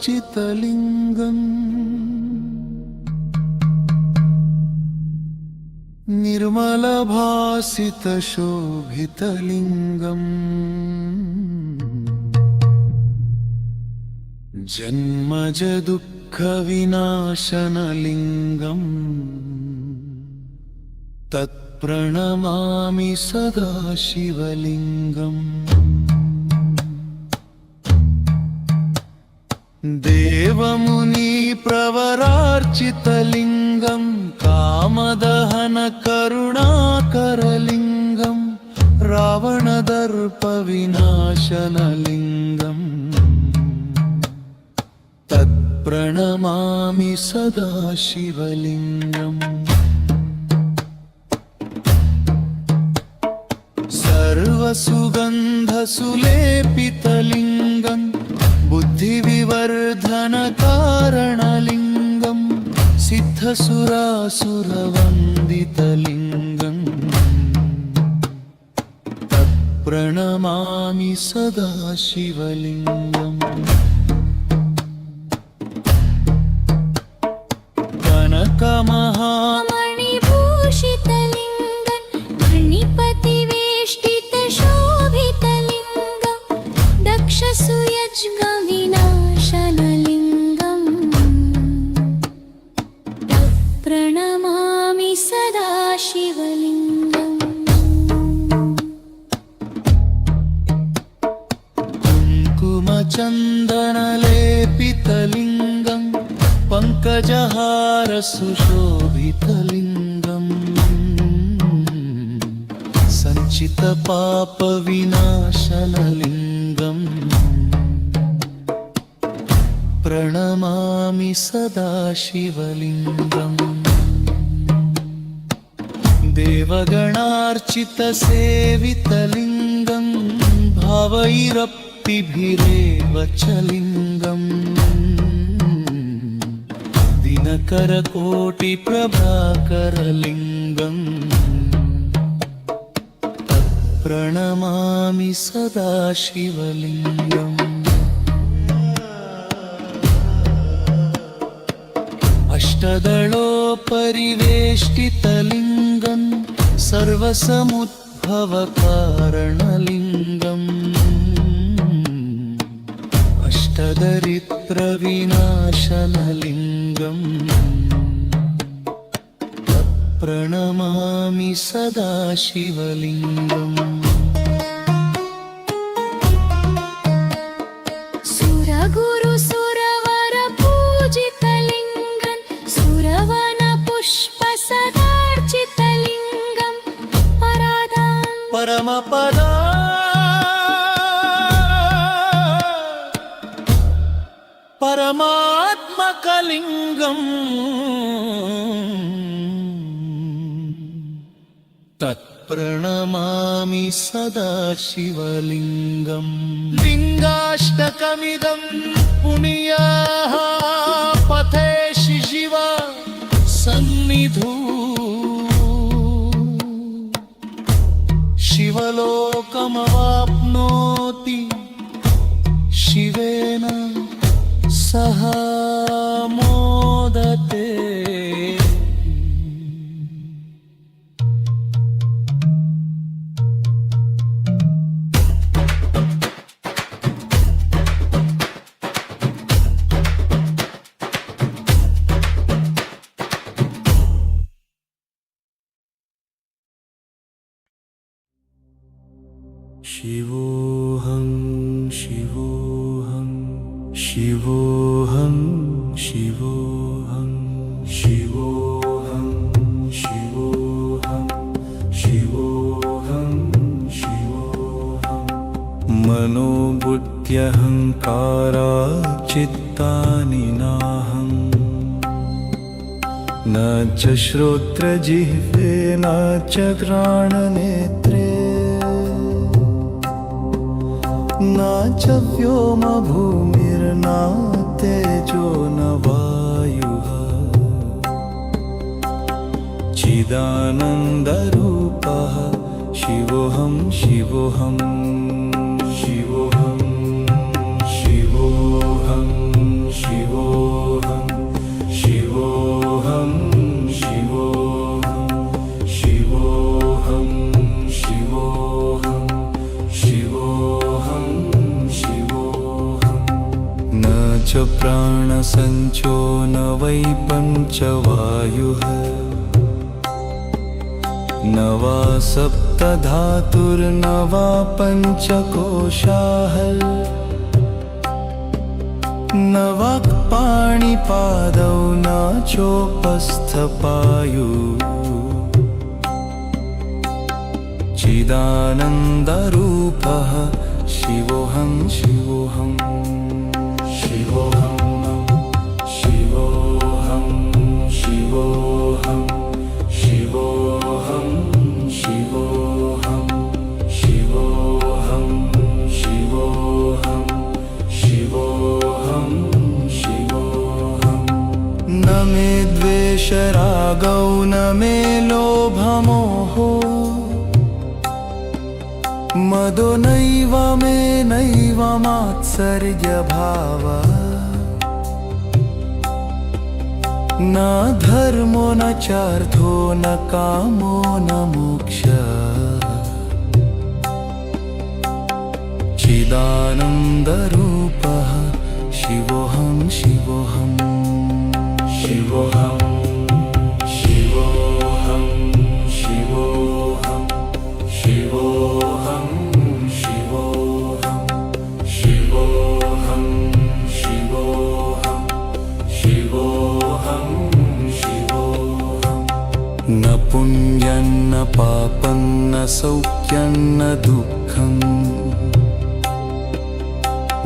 चितलिङ्गम् निर्मलभासितशोभितलिङ्गम् जन्मज दुःखविनाशनलिङ्गम् तत्प्रणमामि सदा शिवलिङ्गम् देवमुनिप्रवरार्चितलिङ्गम् कामदहनकरुणाकरलिङ्गम् रावणदर्पविनाशनलिङ्गम् तत्प्रणमामि सदा शिवलिङ्गम् सर्वसुगन्धसुलेपितलिङ्गम् बुद्धिविवर्धनकारणलिङ्गम् सिद्धसुरासुरवन्दितलिङ्गम् तत्प्रणमामि सदा शिवलिङ्गम् कनकमहामणिभूषितलिङ्गम् मणिपतिवेष्टितशोभितलिङ्गम् दक्षसुयज्ञविनाशनलिङ्गम् प्रणमामि सदा शिवलिङ्गम् कुङ्कुमचन्दनलेपितलिङ्गम् पङ्कजहारसुशोभितलिङ्गम् सञ्चितपापविनाशनलिङ्गम् प्रणमामि सदा शिवलिङ्गम् देवगणार्चितसेवितलिङ्गम् भावैरप्पिभिरेव च लिङ्गम् दिनकरकोटिप्रभाकरलिङ्गम् प्रणमामि सदा शिवलिङ्गम् अष्टदलोपरिवेष्टितलिङ्गम् सर्वसमुद्भवकारणलिङ्गम् अष्टदरिद्रविनाशनलिङ्गम् प्रणमामि सदा शिवलिङ्गम् सुरगुरुसुरवरपूजितलिङ्गम् सुरवनपुष्पसदार्चितलिङ्गम् परमपदा परमात्मकलिङ्गम् तत्प्रणमामि सदा शिवलिङ्गम् लिङ्गाष्टकमिदं पुण्यः पथे शिव सन्निधौ शिवलोकमवाप्नोति शिवेन सह मोदते शिवोऽहं शिवोऽहं शिवोऽहं शिवोऽहं शिवोऽहं शिवोऽहं शिवोऽहं शिवोऽहं मनोबुद्ध्यहङ्काराच्चित्तानि नाहं न च श्रोत्रजिह्वे न च घ्राणनेत्रे न च व्योमभूमिर्न तेजो न वायुः चिदानन्दरूपः शिवोऽहं शिवोऽहं शिवोऽहं शिवोऽहं न च प्राणसञ्चो न वै पञ्चवायुः न वा सप्तधातुर्न वा पञ्चकोशाः न वाक्पाणिपादौ न चोपस्थपायुः चिदानन्दरूपः शिवोऽहं शिवोऽहं शिवोऽहं शिवोऽहं शिवोऽहं शिवोऽहं शिवोऽहं शिवोऽहं शिवोऽहं शिवोऽहं शिवोऽहं न मे द्वेषरागौ न मे लोभमोहो मदो नैव मे नैव मात्सर्यभावः न धर्मो न चार्थो न कामो न मोक्षः चिदानन्दरूपः शिवोऽहं शिवोऽहं शिवोऽहं शिवोऽहं शिवोऽहं शिवोऽहं शिवोऽहं शिवोऽहं शिवोऽहं शिवोऽहं शिवोऽहं न पुण्यं न पापं न सौख्यं न दुःखं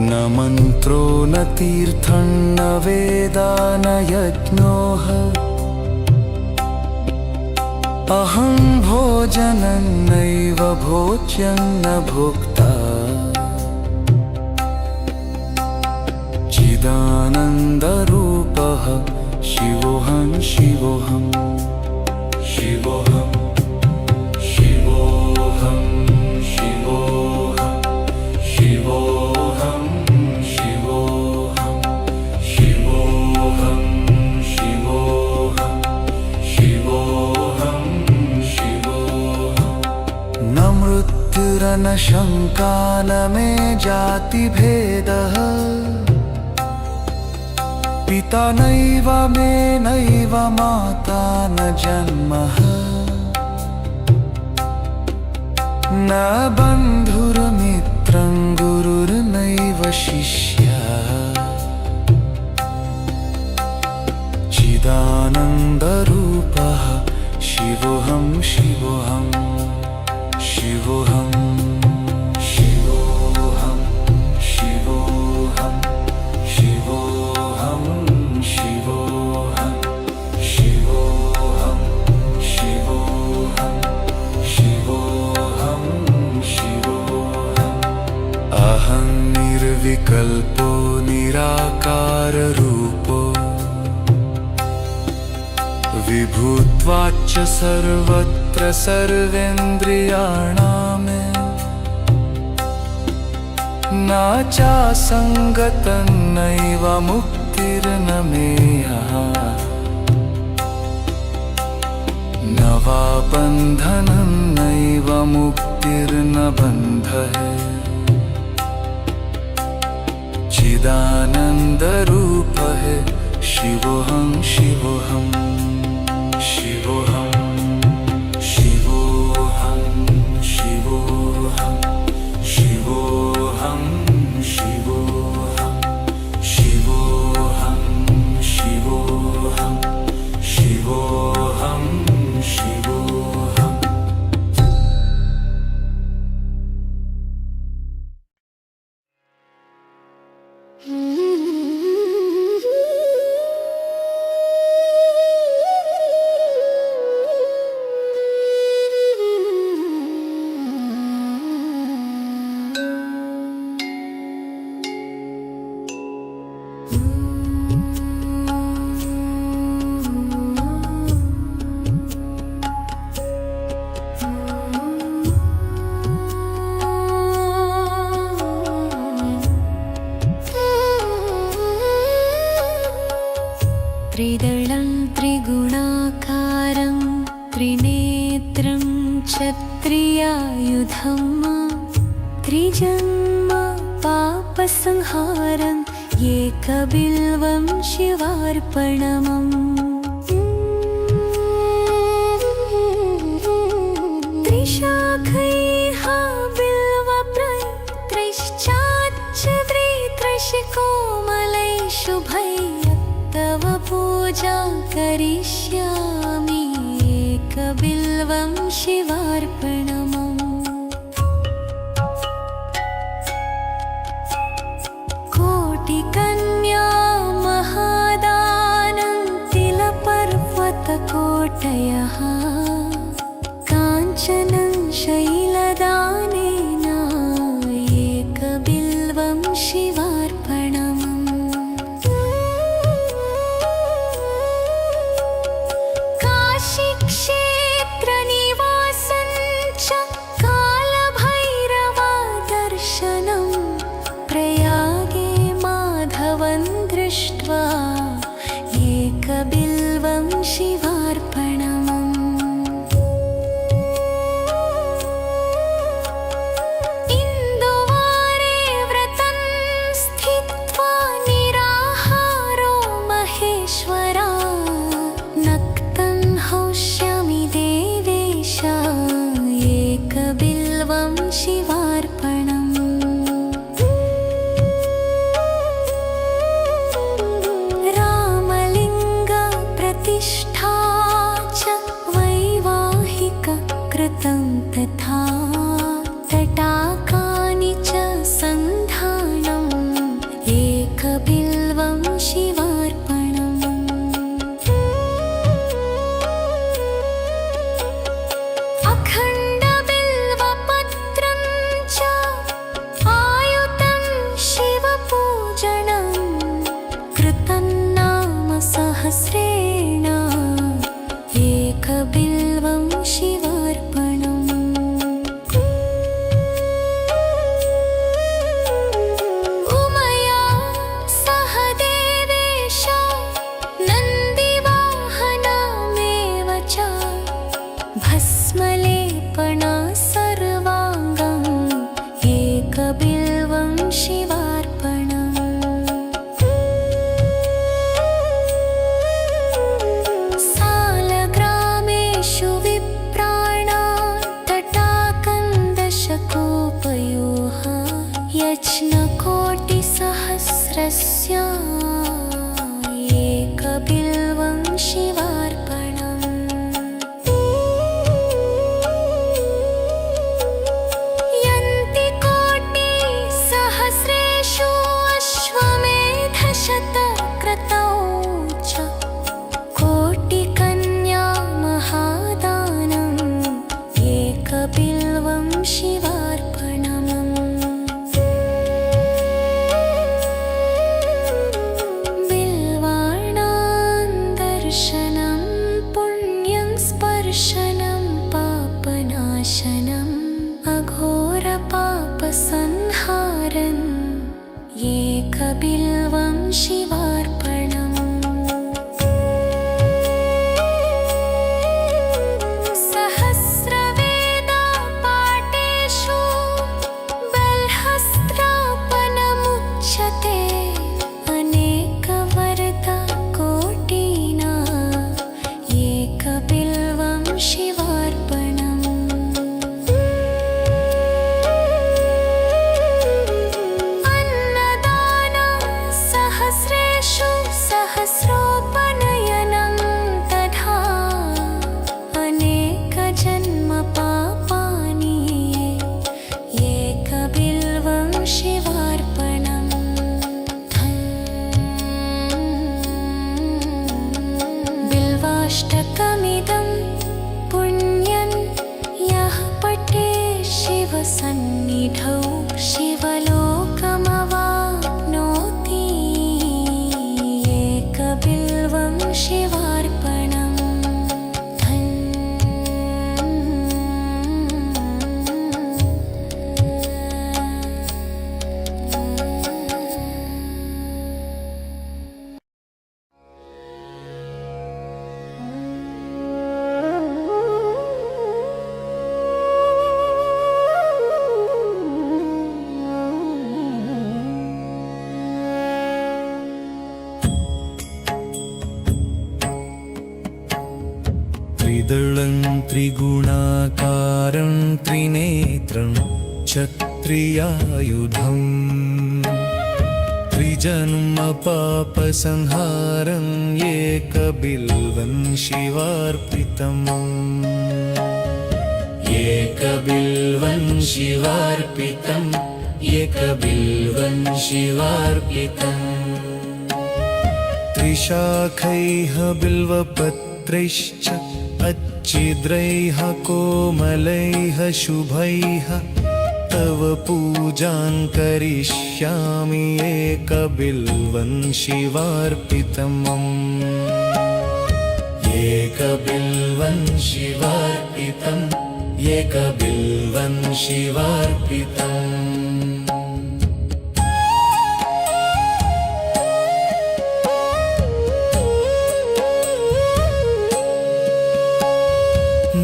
न मन्त्रो न तीर्थं न वेदा न यज्ञोः अहं भोजनं नैव भोज्यं न भोक्ता चिदानन्दरूपः शिवोऽहं शिवोऽहं शिवोऽहं शिवोऽहं शिवोऽहं शिवोऽहं शिवोऽहं शिवोऽहं शिवोऽहं शिवोऽहं शिवोऽहं न मृत्युरन शङ्का न मे जातिभेदः पिता नैव मे नैव माता न जन्मः न बन्धुर्मित्रं गुरुर्नैव शिष्यः चिदानन्दरूपः शिवोऽहं शिवोऽहं शिवोऽहं शिवोऽहं शिवोऽहं शिवोऽहं शिवोऽहं शिवोऽहं शिवोऽहं शिवोऽहं शिवोऽहं अहं निर्विकल्पो निराकाररूपो विभूत्वाच्च सर्वत्र सर्वेन्द्रियाणां न चासङ्गतं नैव मुक्तिर्न मेयः न वा बन्धनं नैव मुक्तिर्न बन्धः चिदानन्दरूपः शिवोऽहं शिवोऽहं शिवोऽहं शिवोऽहं शिवोऽहं शिवोऽहं शिवोऽहं शिवोऽहं शिवोऽहं शिवोऽहं शिवोऽहम् त्रिदलं त्रिगुणाकारं त्रिनेत्रं क्षत्रियायुधं त्रिजन्म पापसंहारं ये एकबिल्वं शिवार्पणम् त्रिशाखैः बिल्वपत्रैश्चाच्छद्रित्रशिकोमलैः शुभैः तव पूजां करिष्यामि एकबिल्वं शिवार्पणम् कोटिकन्या महादानं तिलपर्वतकोटयः काञ्चनं शैलदानेन एकबिल्वं शिवार्पणम् काशीक्षेत्रनिवासं च कालभैरवदर्शनं प्रयागे माधवं दृष्ट्वा एकबिल्वं शिवार्पणम् इन्दुवारे व्रतं स्थित्वा निराहारो महेश्वरा नक्तं हौष्यामि देवेश एकबिल्वं शिवार्पणम् प्रतिष्ठा च वैवाहिककृतं तथा तटाकानि च सन्धानम् एकबिल्वं शिवार्पणम् अखण्डबिल्वपत्रं च आयुतं शिवपूजनं कृतं नाम सहस्रेण एकबिल्वं शिवार्पणम् उमया सह देवेश नन्दिवाहनमेव च भस्मलेपना सर्वाङ्गम् एकबिल्वं शिवार्पणम् सालग्रामेषु विप्राणां तटाकन्दशकोपयोः यज्ञकोटिसहस्रस्य एकबिल्वं शिवार्पणम् यन्ति कोटिसहस्रेषु अश्वमेधशतक्रतौ च कोटिकन्या महादानम् एकबिल्वं शिवार्पणम् बिल्वाणां दर्शनं पुण्यं स्पर्शनं पापनाशनम् अघोरपापसंहारम् एकबिल्वं शिवार्पणम् सहस्रवेदपाठेषु बल्हस्त्रापनमुच्यते अनेकवरदकोटिना एकबिल्वं शिवार्पणम् अन्नदानं सहस्रेषु सहस्रोपनयनं तथा अनेकजन्मपापानि एकबिल्वं शिवार्पणम् बिल्वाष्टकमिदं पुण्यं यः पठे शिवसन्निधौ शिवलोकमवाप्नोति एकबिल्वं शिवार्पणम् त्रिदलं त्रिगुणाकारं त्रिनेत्रं चक्रियायुधम् त्रिजन्मपापसंहारं एकबिल्वं शिवार्पितम् एकबिल्वं शिवार्पितम् एकबिल्वं शिवार्पितम् त्रिशाखैः बिल्वपत्रैश्च अच्छिद्रैः कोमलैः शुभैः तव पूजां करिष्यामि एकबिल्वं शिवार्पितम् एकबिल्वं शिवार्पितम् एकबिल्वं शिवार्पितम्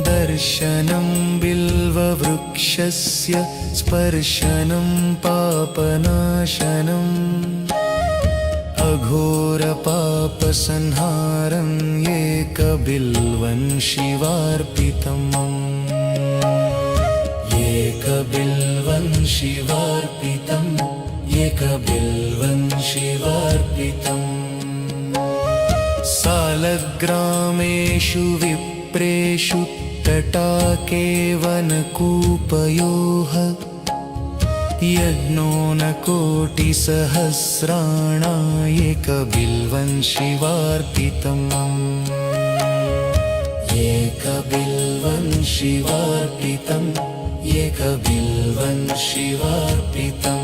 दर्शनं बिल्ववृक्षस्य स्पर्शनं पापनाशनम् अघोरपापसंहारम् एकबिल्वं शिवार्पितम् एकबिल्वं शिवार्पितम् एकबिल्वं शिवार्पितम् सालग्रामेषु विप्रेषु तटाके वनकूपयोः यज्ञो न कोटिसहस्राणा एकबिल्वं शिवार्पितम् एकबिल्वं शिवार्पितम् एकबिल्वं शिवार्पितम्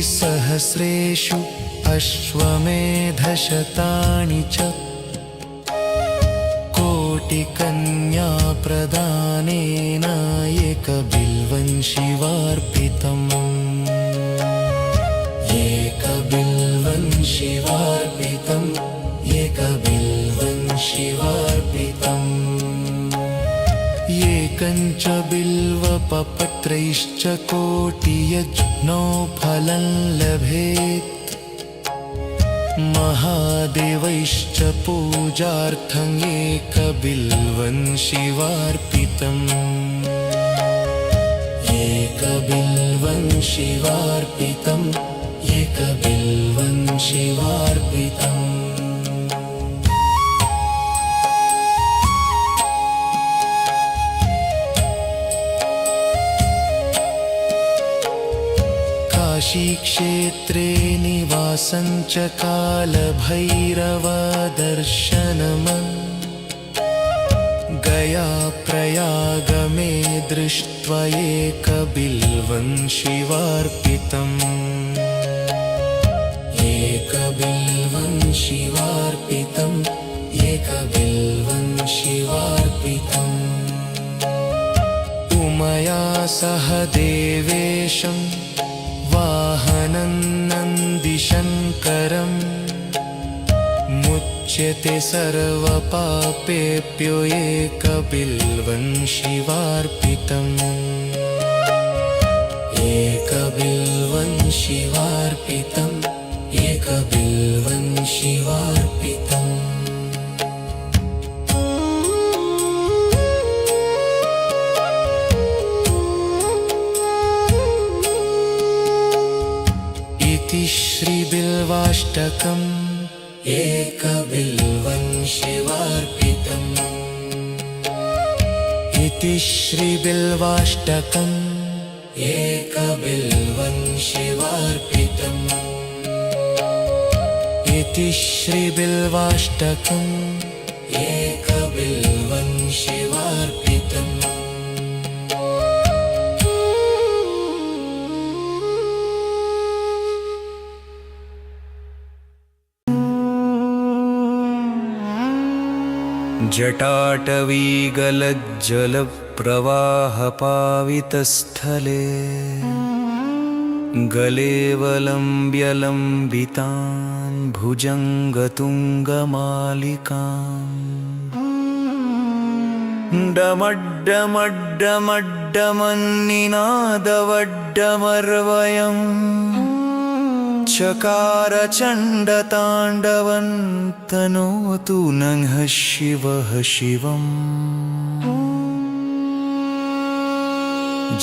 दन्तिकोटिसहस्रेषु अश्वमेधशतानि च कोटिकन्याप्रदानेन एकबिल्वं शिवार्पितम् एकबिल्वं शिवार्पितम् एकबिल्वं शिवार्पितम् एकञ्च बिल्वपत्रैश्च कोटियज्ञो फलं लभेत् महादेवैश्च पूजार्थम् एकबिल्वं शिवार्पितम् एकबिल्वं शिवार्पितम् एकबिल्वं शिवार्पितम् काशीक्षेत्रे निवासं च कालभैरवदर्शनम् गया प्रयागमे दृष्ट्वा एकबिल्वं शिवार्पितम् एकबिल्वं शिवार्पितम् एकबिल्वं शिवार्पितम् उमया सह देवेशं वाहनं नन्दिशङ्करम् मुच्यते सर्वपापेभ्यो एकबिल्वं शिवार्पितम् एकबिल्वं शिवार्पितम् एकबिल्वं शिवार्पितम् श्रीबिल्वाष्टकम् एकबिल्वं शिवार्पितम् इति श्रीबिल्वाष्टकम् एकबिल्वं शिवार्पितम् इति श्रीबिल्वाष्टकम् एकबिल्वं शिवार्पितम् जटाटवीगलज्जलप्रवाहपावितस्थले गलेवलम्ब्यलम्बितान् भुजङ्गतुङ्गमालिकाम् डमड्डमड्डमड्डमन्निनादवड्डमर्वयम् चकार चण्डताण्डवं तनोतु नः शिवः शिवम्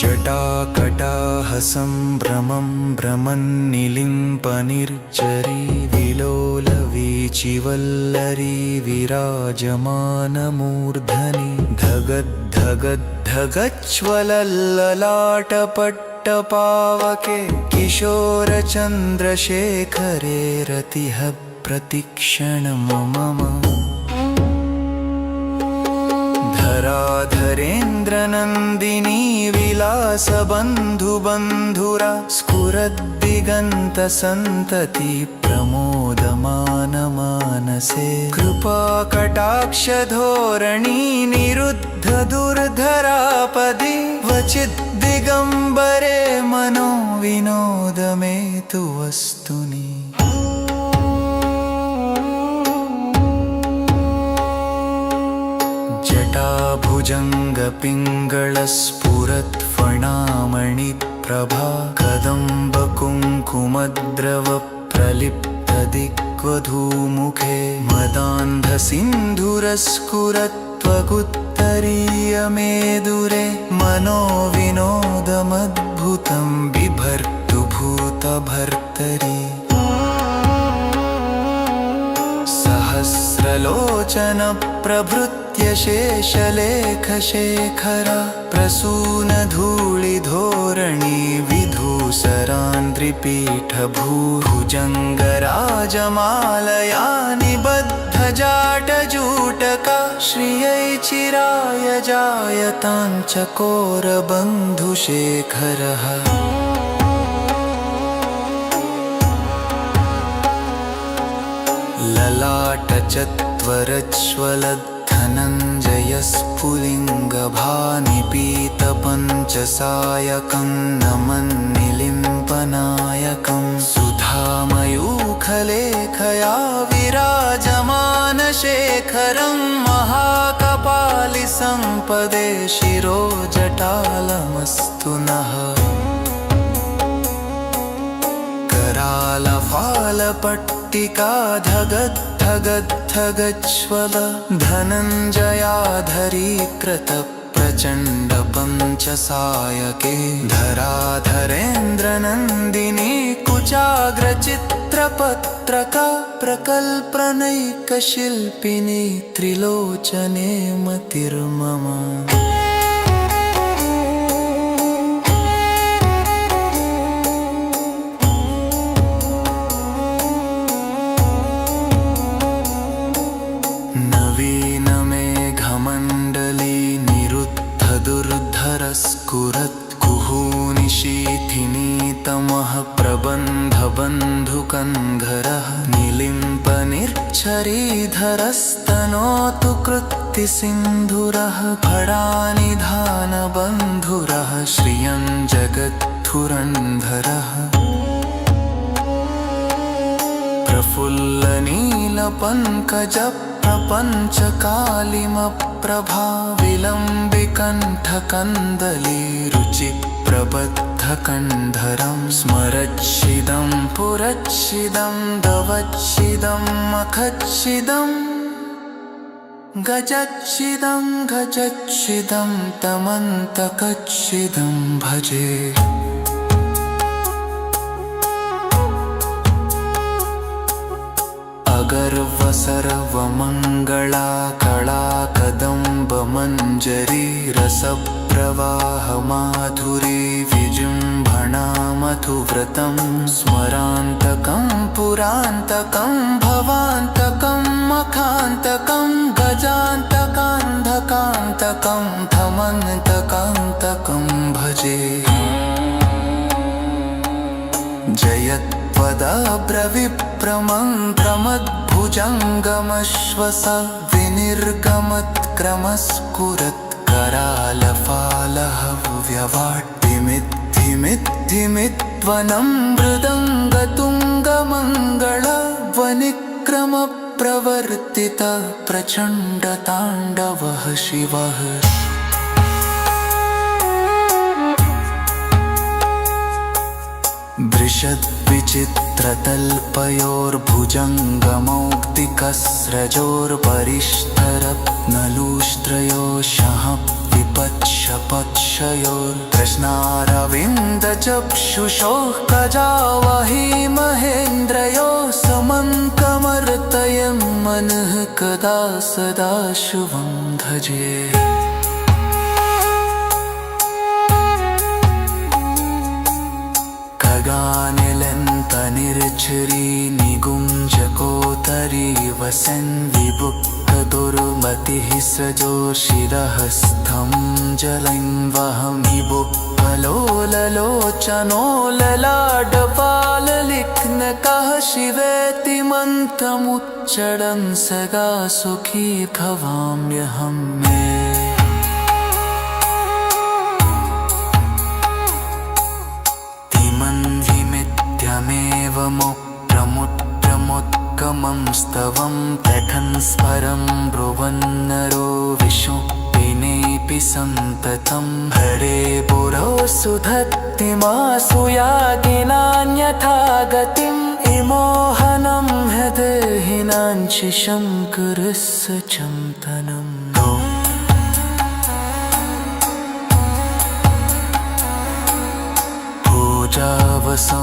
जटाकटाह सम्भ्रमं भ्रमन्निलिम्पनिर्झरी विलोलवीचिवल्लरी विराजमानमूर्धनि धगद्धगद्धगज्ज्वलल्ललाटपट्टपावके किशोरचन्द्रशेखरे रतिः प्रतिक्षणं मम धराधरेन्द्रनन्दिनी विलासबन्धुबन्धुरा स्फुरद्दिगन्तसन्तति प्रमोदमानमानसे कृपाकटाक्षधोरणी निरुद्धदुर्धरापदि क्वचिद्दिगम्बरे मनो विनोदमेतु वस्तुनि जटाभुजङ्गपिङ्गळस्फुरत्फणामणिप्रभा कदम्बकुङ्कुमद्रवप्रलिप्तदिग्वधूमुखे मदान्धसिन्धुरस्फुरत्वगुत्तरीयमेदुरे मनो विनोदमद्भुतं बिभर्तु भूतभर्तरि सहस्रलोचनप्रभृत्य शेषलेखशेखरा प्रसूनधूलिधोरणी विधूसरान्द्रिपीठभूभुजङ्गराजमालया निबद्धजाटजूटका श्रियै चिराय जायताञ्चकोरबन्धुशेखरः ललाटचत्वरज्वलद्धनञ्जयस्फुलिङ्गभानिपीतपञ्चसायकं नमन्निलिम्पनायकं सुधामयूखलेखया विराजमानशेखरं महाकपालिसम्पदे शिरोजटालमस्तु नः करालफालपट्टिका धगद्धगद्धगज्ज्वल धनञ्जयाधरीकृतप्रचण्डपञ्चसायके धराधरेन्द्रनन्दिनी कुचाग्रचित्रपत्रका प्रकल्पनैकशिल्पिनी त्रिलोचने मतिर्मम स्फुरत्कुहूनिशीथिनीतमः प्रबन्धबन्धुकन्धरः निलिम्पनिर्झरीधरस्तनोतु कृत्तिसिन्धुरः फडानिधानबन्धुरः श्रियं जगद्धुरन्धरः प्रफुल्लनीलपङ्कजप्रपञ्चकालिमप्रभा विलम्बिकण्ठकन्दलीरुचिप्रबद्धकण्धरं स्मरच्छिदं पुरच्छिदं दवच्छिदं मखच्छिदं गजच्छिदं गजच्छिदं तमन्तकच्छिदं भजे अगर्वसर्वमङ्गला कला कदम्बमञ्जरी रसप्रवाहमाधुरी विजृम्भणा मधुव्रतं स्मरान्तकं पुरान्तकं भवान्तकं मखान्तकं गजान्तकान्धकान्तकं धमन्तकान्तकं भजे जयत्पदाब्रविप्रमङ्क्रमद्भुजङ्गमश्वस विनिर्गमत्क्रमस्फुरत्करालफालहव्यवाट्टिमिद्धिमिद्धिमिद्वनं मृदङ्गतुङ्गमङ्गल वनिक्रमप्रतिध्वनितं प्रवर्तितः प्रचण्डताण्डवः शिवः वृषद्विचित्रतल्पयोर्भुजङ्गमौक्तिकस्रजोर्परिष्ठरत्नलूष्ट्रयोः विपच्छपच्छयोर्कृष्णारविन्दचक्षुषोः कजावहि महेन्द्रयोः समङ्कमर्तयन् मनः कदा सदा शुभं भजे खगानिलन्तनिर्झरी निगुञ्जकोतरी वसन् विभुक्तदुर्मतिः सजोषिरहस्थं जलं वहमि बुक्कलोललोचनो ललाटपाललिख्नकः शिवेति मन्त्रमुच्चरन् सदा सुखी भवाम्यहं मे प्रमुद्रमुद्गमं स्तवं पठन् स्मरं ब्रुवन्नरो विशुपिनेऽपि सन्ततं हरे पुरो सुधत्तिमासु यागिनान्यथा गतिम् इमोहनं हृदयहीनाञ्चिषं कुरुस्स चिन्तनम्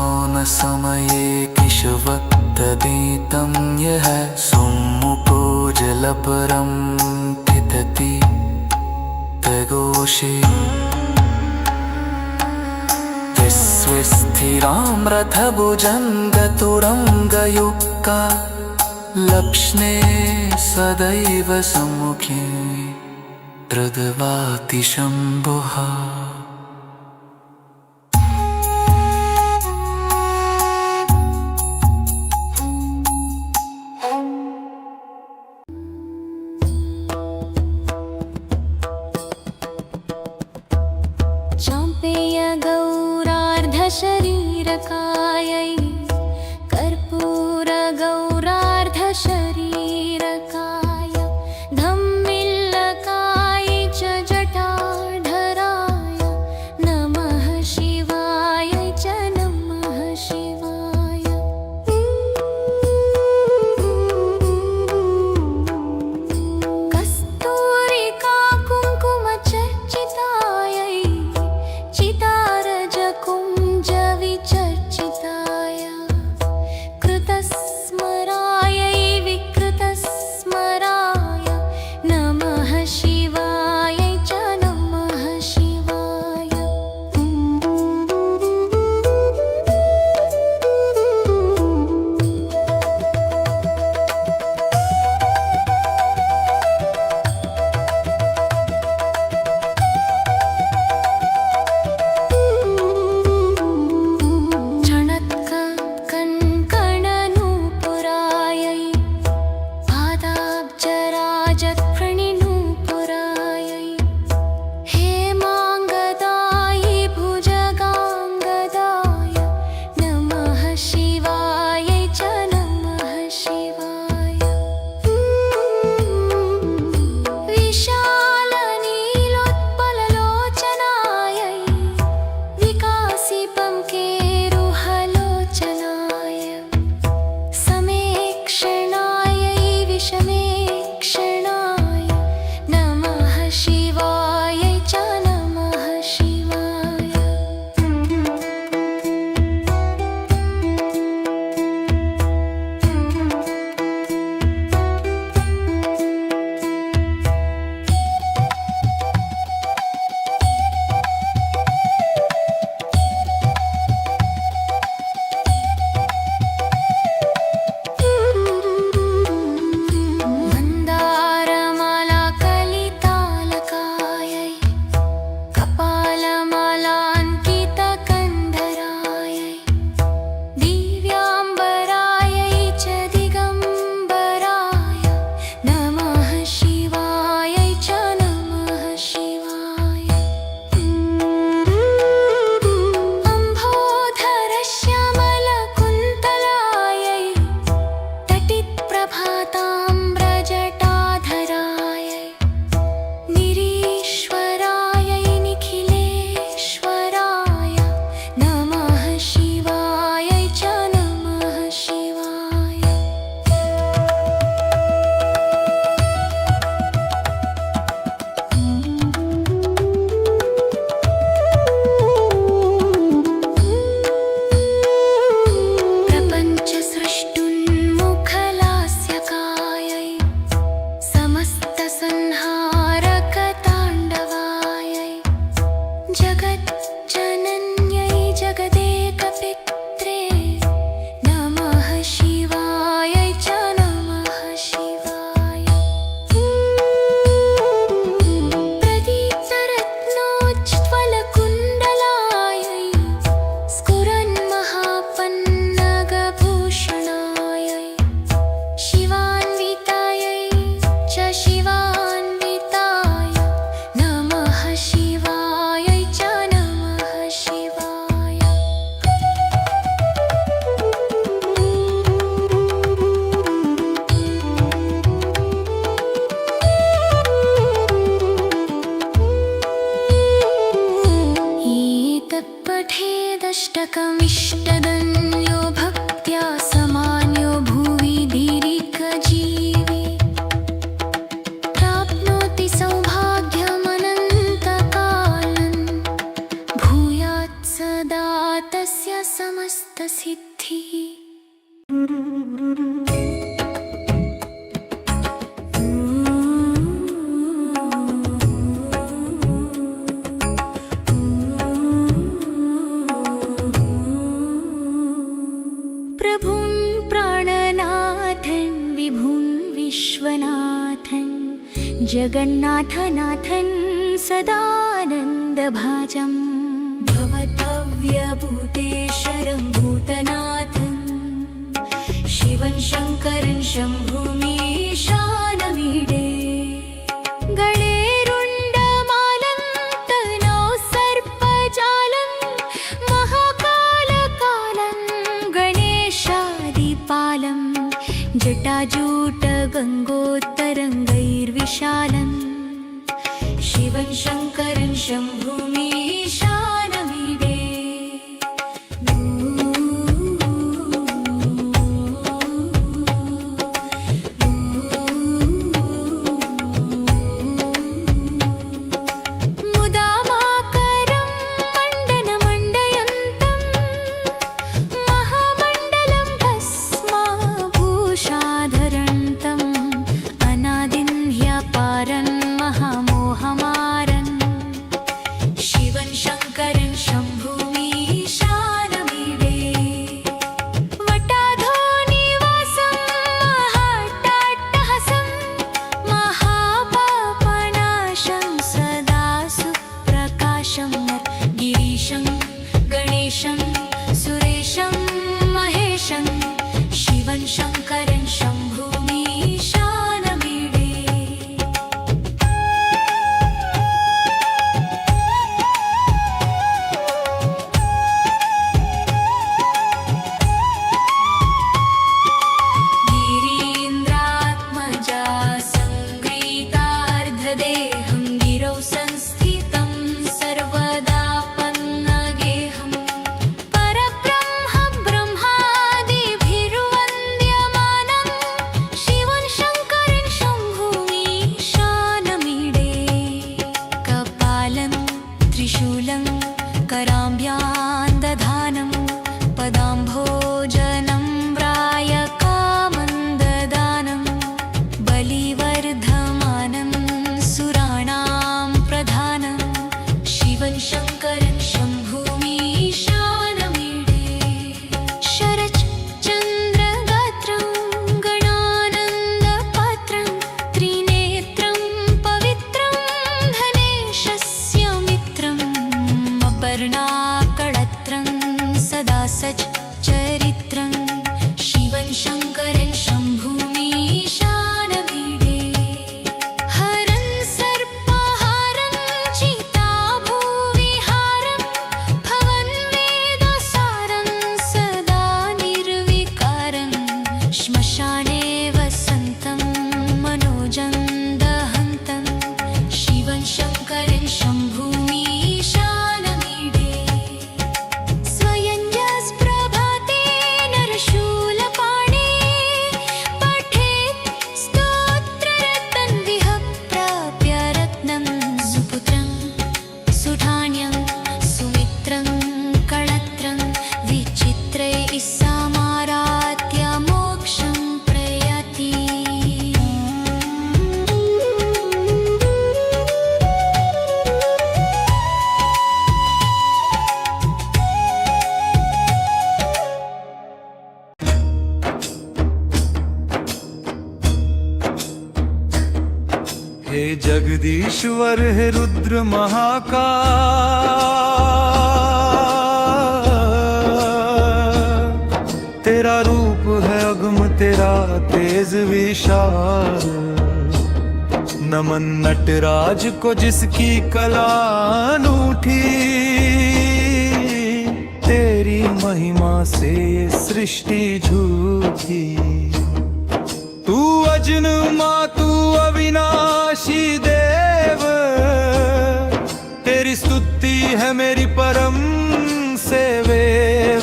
पूजावसानसमये किशवक्तदीतं यः सुमुखोज्ज्वलपरं पितति तघोषे स्थिरां रथभुजङ्गतुरङ्गयुक्ता लक्ष्णे सदैव सम्मुखे हृद्वाति शम्भुः शरीरकायै कर्पूरगौरार्धशरीरकाय धम्मिल्लकाय च जटाधराय नमः शिवाय च नमः शिवाय कस्तूरिका कुङ्कुमचर्चितायै चितारजकुं विचर्चिताय जगन्नाथनाथन् सदानन्दभाजं भवतव्यभूतेश्वरं भूतनाथं शिवं शङ्करं शम्भुमीशानमीडे गणेरुण्डमालं तनौ सर्पजालं महाकालकालं गणेशादिपालं जटाजूटगङ्गोत्तरङ्गैर्विशालम् शिवं शङ्करं शम्भुमीशानमीडे मुदामाकरं मण्डनमण्डयन्तं महामण्डलं भस्माभूषाधरन्तम् अनादिं ह्यपारन् महामोहमारन् शिवं शङ्करं शम्भुमीशानमीडे वटाधोनिवासं महाट्टाट्टहसं महापापनाशं सदा सुप्रकाशं गिरीशं गणेशं सुरेशं महेशं शिवं शङ्करं शम्भुमीशानमीडे गिरीन्द्रात्मजा सङ्गीतार्धदेहं गिरौ संस्थितं सर्वदा पन्नगेहं परब्रह्म ब्रह्मादिभिर्वन्द्यमानं शिवं शङ्करं शम्भुमीशानमीडे कपालं त्रिशूलं कराम्भ्यां दधानं पदाम्भोजनं रायकामन्ददानं बलिवर्धमानं सुराणां प्रधानं शिवं शङ्करं शम्भुमीशानमीडे शरच्चन्द्रगात्रं गणानन्दपात्रं त्रिनेत्रं पवित्रं धनेशस्य मित्रम् अपर्णाकळत्रं सदा सच्चरित्रं शिवं शङ्करं शम्भुमीशानमीडे हरं सर्पहारं चिताभुविहारं भवन् वेदसारं सदा निर्विकारं श्मशाने वसन्तं मनोजं दहन्तं शिवं शङ्करं शम्भुमीशानमीडे स्वयंजस्प्रभाते नरशूलपाणे पठेत् स्तोत्ररत्नविह प्राप्य रत्नं सुपुत्रं सुधान्यं सुमित्रं कळत्रं विचित्रैः समाराध्य मोक्षं प्रयाति हे जगदीश्वर हे रुद्र महाकाल तेरा रूप है अगम तेरा तेज विशाल नमन नटराज को जिसकी कला अनूठी तेरी महिमा से ये सृष्टि झूठी तू अजन्मा तू अविनाशी देव तेरी स्तुति है मेरी परम सेवेव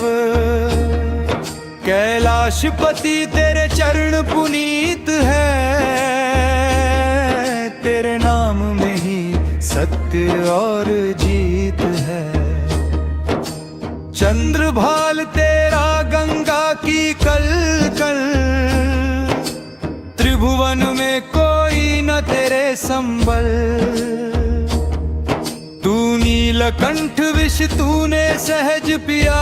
कैलाशपति तेरे चरण पुनीत है तेरे नाम में ही सत्य और जीत है चंद्रभाल तेरा गंगा की कल कल त्रिभुवन में कोई न तेरे संबल तू नीलकंठ विष तूने सहज पिया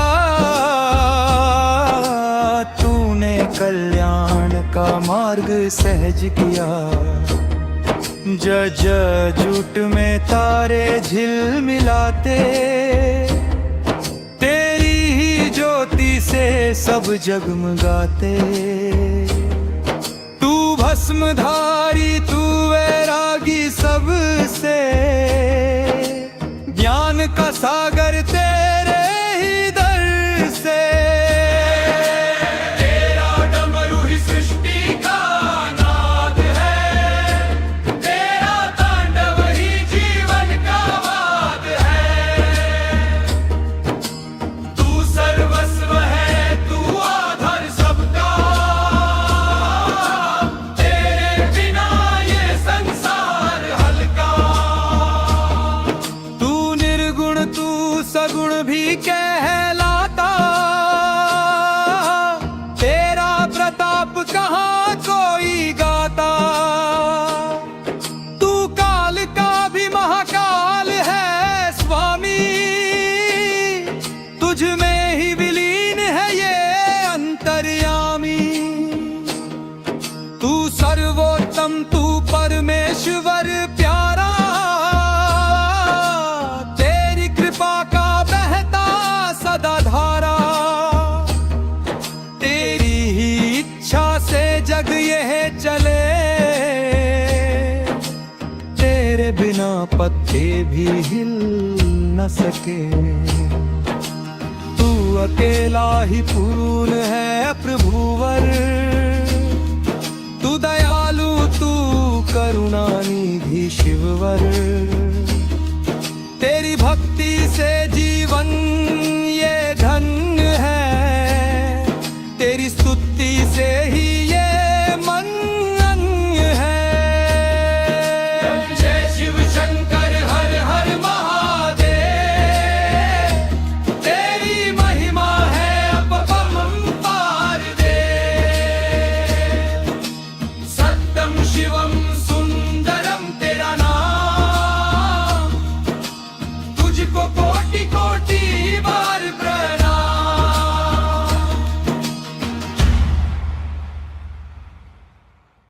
तूने कल्याण का मार्ग सहज किया जज जूट में तारे झिलमिलाते, तेरी ही ज्योति से सब जगमगाते। तू भस्मधारी तू वैरागी सबसे, ज्ञान का सागर तेरे ही दर से। तेरा डमरू ही सृष्टि का नाद है, तेरा तांडव ही जीवन का वाद है। तू सर्वस्व है, तू आधार सबका, तेरे बिना ये संसार हल्का। तू निर्गुण तू सगुण भी कहलाता, तेरा प्रताप कहाँ कोई गाता। तू काल का भी महाकाल है स्वामी, तुझ में ही विलीन है ये अंतर्यामी। तू सर्वोत्तम तू परमेश्वर प्यारा, तेरी कृपा का बहता सदा धारा। तेरी ही इच्छा से जग यह चले, तेरे बिना पत्ते भी हिल न सके। तू अकेला ही पूर्ण है प्रभुवर, तू दयालु तू करुणा निधि शिववर। तेरी भक्ति से जीवन ये धन्य है, तेरी स्तुति से ही